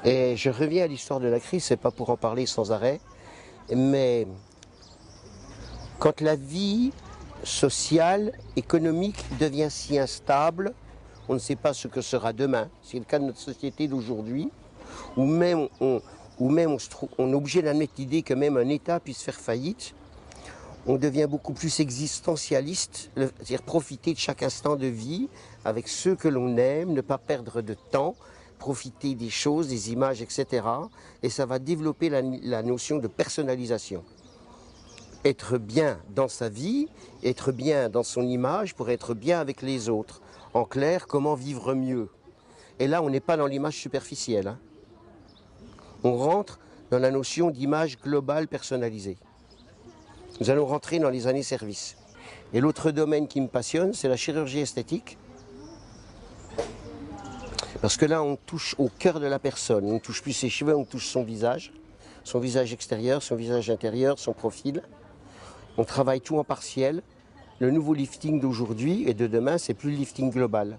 Et je reviens à l'histoire de la crise, c'est pas pour en parler sans arrêt, mais quand la vie sociale, économique devient si instable, on ne sait pas ce que sera demain. C'est le cas de notre société d'aujourd'hui, où même on est obligé d'admettre l'idée que même un État puisse faire faillite. On devient beaucoup plus existentialiste, c'est-à-dire profiter de chaque instant de vie avec ceux que l'on aime, ne pas perdre de temps, profiter des choses, des images, etc. Et ça va développer la notion de personnalisation. Être bien dans sa vie, être bien dans son image pour être bien avec les autres. En clair, comment vivre mieux. Et là, on n'est pas dans l'image superficielle, hein. On rentre dans la notion d'image globale personnalisée. Nous allons rentrer dans les années service. Et l'autre domaine qui me passionne, c'est la chirurgie esthétique. Parce que là, on touche au cœur de la personne. On ne touche plus ses cheveux, on touche son visage extérieur, son visage intérieur, son profil. On travaille tout en partiel. Le nouveau lifting d'aujourd'hui et de demain, c'est plus le lifting global.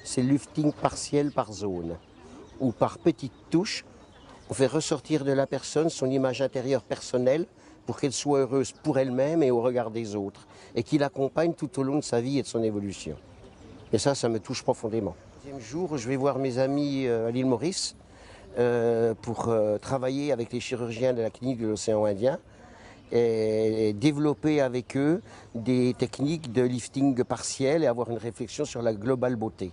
C'est le lifting partiel par zone, ou par petites touches. On fait ressortir de la personne son image intérieure personnelle pour qu'elle soit heureuse pour elle-même et au regard des autres, et qui l'accompagne tout au long de sa vie et de son évolution. Et ça me touche profondément. Le deuxième jour, je vais voir mes amis à l'île Maurice pour travailler avec les chirurgiens de la clinique de l'océan Indien et développer avec eux des techniques de lifting partiel et avoir une réflexion sur la globale beauté.